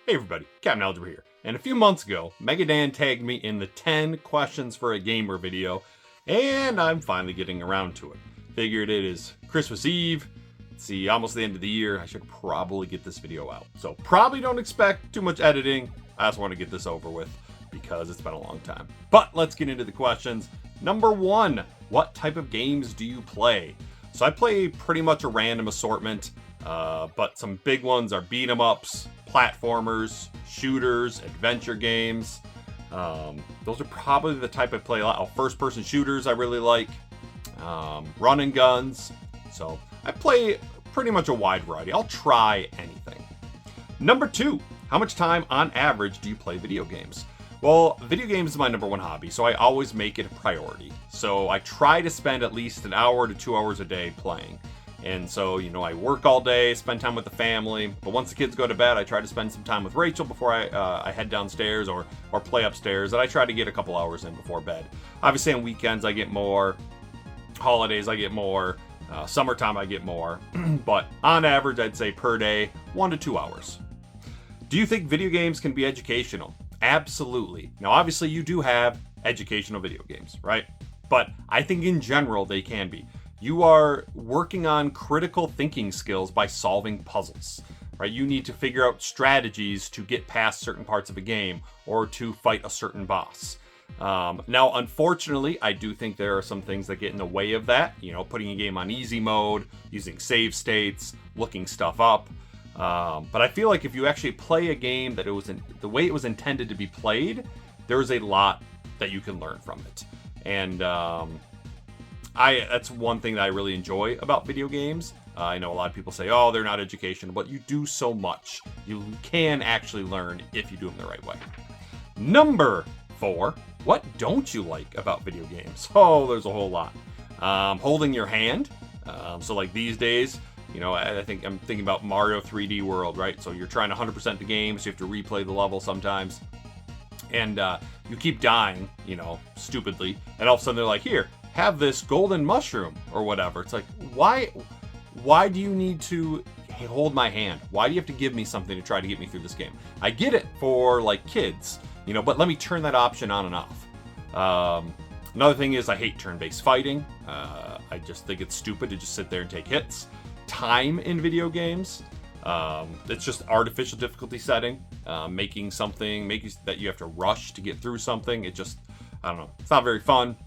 Hey everybody, Captain Algebra here. And a few months ago, Megadan tagged me in the 10 questions for a gamer video, and I'm finally getting around to it. Figured it is Christmas Eve, it's almost the end of the year, I should probably get this video out. So probably don't expect too much editing, I just want to get this over with because it's been a long time. But let's get into the questions. Number 1, what type of games do you play? So I play pretty much a random assortment, but some big ones are beat 'em ups, platformers, shooters, adventure games. Those are probably the type I play a lot. First-person shooters I really like, run and guns. So I play pretty much a wide variety. I'll try anything. Number 2, how much time on average do you play video games? Well, video games is my number 1 hobby, so I always make it a priority. So I try to spend at least an hour to 2 hours a day playing. And so, I work all day, spend time with the family, but once the kids go to bed, I try to spend some time with Rachel before I head downstairs or play upstairs, and I try to get a couple hours in before bed. Obviously on weekends I get more, holidays I get more, summertime I get more, but on average I'd say per day, 1 to 2 hours. Do you think video games can be educational? Absolutely. Now obviously you do have educational video games, right? But I think in general they can be. You are working on critical thinking skills by solving puzzles, right? You need to figure out strategies to get past certain parts of a game or to fight a certain boss. Now, unfortunately, I do think there are some things that get in the way of that. Putting a game on easy mode, using save states, looking stuff up. But I feel like if you actually play a game that the way it was intended to be played, there's a lot that you can learn from it. And that's one thing that I really enjoy about video games. I know a lot of people say, oh, they're not educational, but you do so much. You can actually learn if you do them the right way. Number 4, what don't you like about video games? Oh, there's a whole lot. Holding your hand. So like these days, I think I'm thinking about Mario 3D World, right? So you're trying to 100% the game, so you have to replay the level sometimes. And you keep dying, stupidly. And all of a sudden they're like, here, have this golden mushroom or whatever. It's like, why do you need to hold my hand? Why do you have to give me something to try to get me through this game? I get it for like kids, but let me turn that option on and off. Another thing is I hate turn-based fighting. I just think it's stupid to just sit there and take hits. Time in video games. It's just artificial difficulty setting, making that you have to rush to get through something. I don't know. It's not very fun.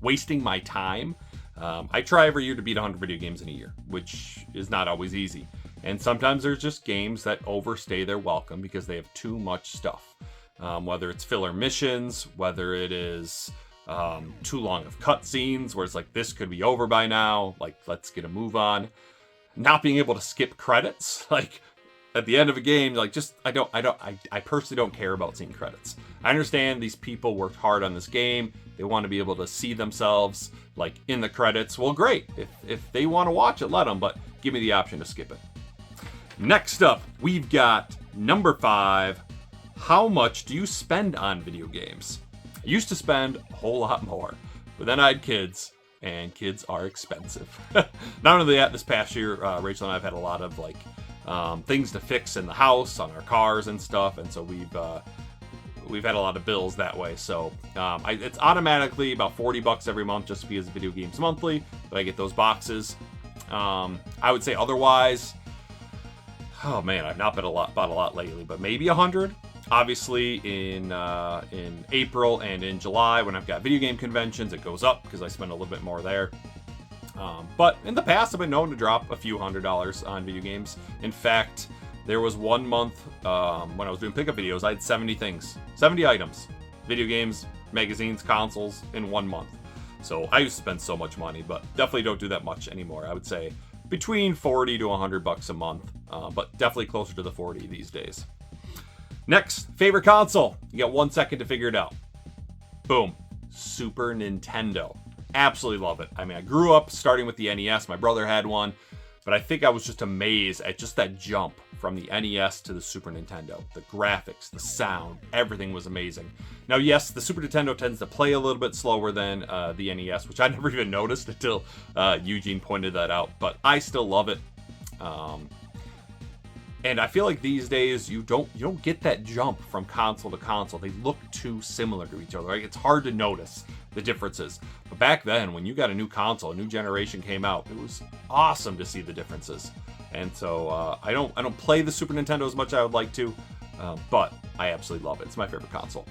Wasting my time. I try every year to beat 100 video games in a year, which is not always easy. And sometimes there's just games that overstay their welcome because they have too much stuff. Whether it's filler missions, whether it is too long of cutscenes, where it's like, this could be over by now, like, let's get a move on. Not being able to skip credits, like, at the end of a game, like, I personally don't care about seeing credits. I understand these people worked hard on this game. They want to be able to see themselves, like, in the credits. Well, great. If they want to watch it, let them, but give me the option to skip it. Next up, we've got number 5. How much do you spend on video games? I used to spend a whole lot more, but then I had kids, and kids are expensive. Not only that, this past year, Rachel and I have had a lot of, like, things to fix in the house, on our cars and stuff, and so we've had a lot of bills that way. So it's automatically about $40 every month just because Video Games Monthly, but I get those boxes. I would say otherwise, oh man, I've not bought a lot lately, but maybe 100. Obviously in April and in July when I've got video game conventions, it goes up because I spend a little bit more there. But in the past, I've been known to drop a few $100s on video games. In fact, there was one month when I was doing pickup videos, I had 70 items, video games, magazines, consoles in 1 month. So I used to spend so much money, but definitely don't do that much anymore. I would say between $40 to $100 a month, but definitely closer to the 40 these days. Next, favorite console. You got 1 second to figure it out. Boom. Super Nintendo. Absolutely love it. I mean, I grew up starting with the NES. My brother had one, but I think I was just amazed at just that jump from the NES to the Super Nintendo. The graphics, the sound, everything was amazing. Now, yes, the Super Nintendo tends to play a little bit slower than the NES, which I never even noticed until Eugene pointed that out, but I still love it. And I feel like these days you don't get that jump from console to console. They look too similar to each other. Right? It's hard to notice the differences. But back then, when you got a new console, a new generation came out, it was awesome to see the differences. And so I don't play the Super Nintendo as much as I would like to, but I absolutely love it. It's my favorite console.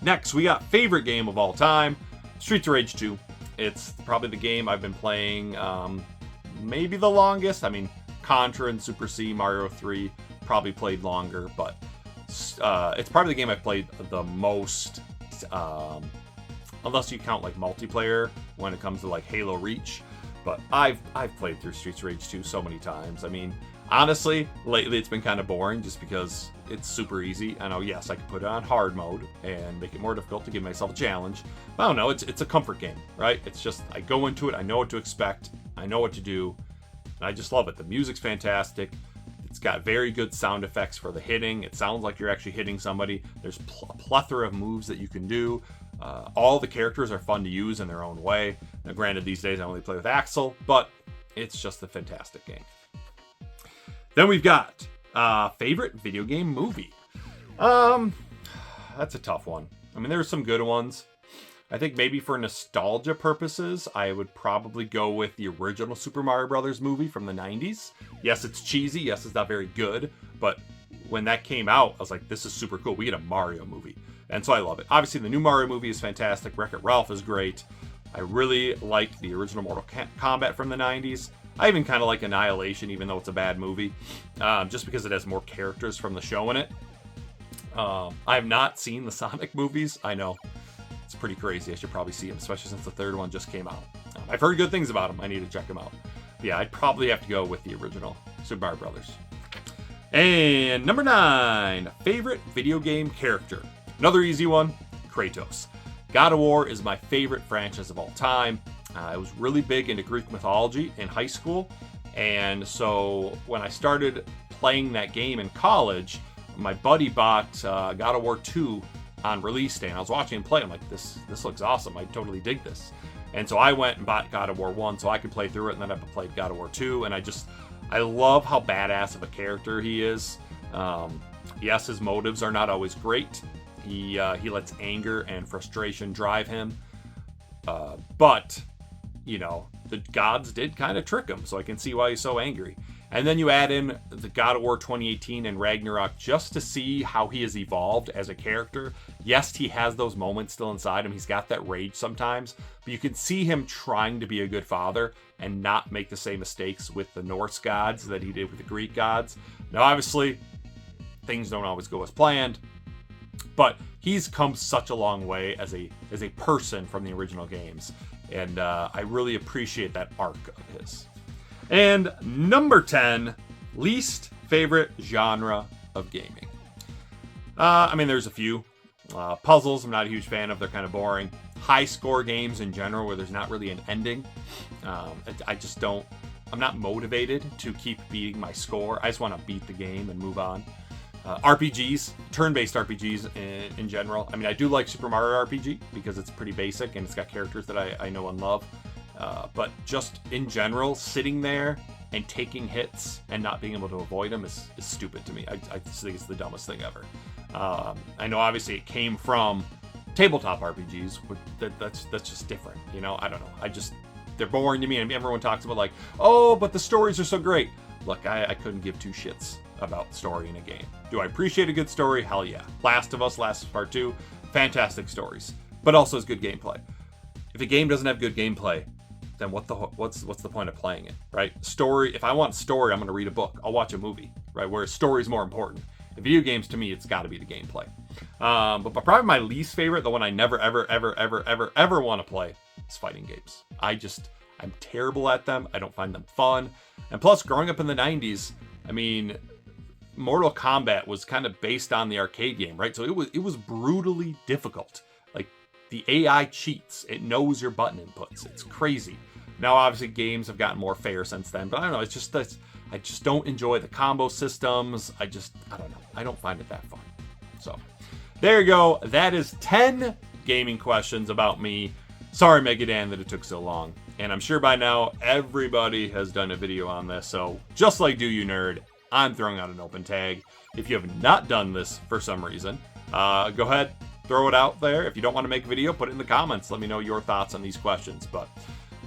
Next, we got favorite game of all time, Streets of Rage 2. It's probably the game I've been playing maybe the longest. I mean, Contra and Super C, Mario 3 probably played longer, but it's probably the game I've played the most, unless you count like multiplayer when it comes to like Halo Reach. But I've played through Streets of Rage 2 so many times. I mean, honestly, lately it's been kind of boring just because it's super easy. I know, yes, I could put it on hard mode and make it more difficult to give myself a challenge. But I don't know, it's a comfort game, right? It's just, I go into it, I know what to expect, I know what to do, and I just love it. The music's fantastic. It's got very good sound effects for the hitting. It sounds like you're actually hitting somebody. There's a plethora of moves that you can do. All the characters are fun to use in their own way. Now, granted, these days I only play with Axel, but it's just a fantastic game. Then we've got favorite video game movie. That's a tough one. I mean, there's some good ones. I think maybe for nostalgia purposes, I would probably go with the original Super Mario Brothers movie from the 90s. Yes, it's cheesy. Yes, it's not very good. But when that came out, I was like, this is super cool. We get a Mario movie. And so I love it. Obviously, the new Mario movie is fantastic. Wreck-It Ralph is great. I really like the original Mortal Kombat from the 90s. I even kind of like Annihilation, even though it's a bad movie, just because it has more characters from the show in it. I have not seen the Sonic movies. I know. It's pretty crazy. I should probably see them, especially since the third one just came out. I've heard good things about them. I need to check them out. But yeah, I'd probably have to go with the original Super Mario Brothers. And number 9, favorite video game character. Another easy one, Kratos. God of War is my favorite franchise of all time. I was really big into Greek mythology in high school. And so when I started playing that game in college, my buddy bought God of War 2 on release day, and I was watching him play. I'm like, this looks awesome. I totally dig this. And so I went and bought God of War 1 so I could play through it, and then I played God of War 2, and I love how badass of a character he is. Yes, his motives are not always great. He lets anger and frustration drive him. But, you know, the gods did kind of trick him, so I can see why he's so angry. And then you add in the God of War 2018 and Ragnarok just to see how he has evolved as a character. Yes, he has those moments still inside him. He's got that rage sometimes, but you can see him trying to be a good father and not make the same mistakes with the Norse gods that he did with the Greek gods. Now, obviously, things don't always go as planned, but he's come such a long way as a person from the original games. And I really appreciate that arc of his. And number 10, least favorite genre of gaming. I mean, there's a few. Puzzles, I'm not a huge fan of. They're kind of boring. High score games in general where there's not really an ending. I'm not motivated to keep beating my score. I just want to beat the game and move on. RPGs, turn-based RPGs in general. I mean, I do like Super Mario RPG because it's pretty basic and it's got characters that I know and love. But just in general, sitting there and taking hits and not being able to avoid them is stupid to me. I just think it's the dumbest thing ever. I know obviously it came from tabletop RPGs, but that's just different. You know, I don't know. They're boring to me, and everyone talks about like, oh, but the stories are so great. Look, I couldn't give two shits about story in a game. Do I appreciate a good story? Hell yeah. Last of Us, Last Part 2, fantastic stories, but also it's good gameplay. If a game doesn't have good gameplay, then what's the point of playing it, right? Story, if I want story, I'm going to read a book. I'll watch a movie, right? Whereas story is more important. In video games, to me, it's got to be the gameplay. But probably my least favorite, the one I never, ever want to play, is fighting games. I'm terrible at them. I don't find them fun. And plus, growing up in the 90s, I mean, Mortal Kombat was kind of based on the arcade game, right? So it was brutally difficult. Like, the AI cheats. It knows your button inputs. It's crazy. Now, obviously, games have gotten more fair since then, but I don't know. It's just that I just don't enjoy the combo systems. I don't know. I don't find it that fun. So, there you go. That is 10 gaming questions about me. Sorry, Megadan, that it took so long. And I'm sure by now, everybody has done a video on this. So, just like Do You Nerd, I'm throwing out an open tag. If you have not done this for some reason, go ahead, throw it out there. If you don't want to make a video, put it in the comments. Let me know your thoughts on these questions. But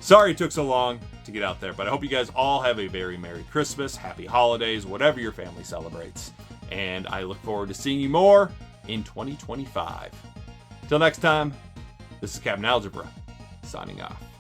sorry it took so long to get out there. But I hope you guys all have a very Merry Christmas, Happy Holidays, whatever your family celebrates. And I look forward to seeing you more in 2025. Till next time, this is Captain Algebra, signing off.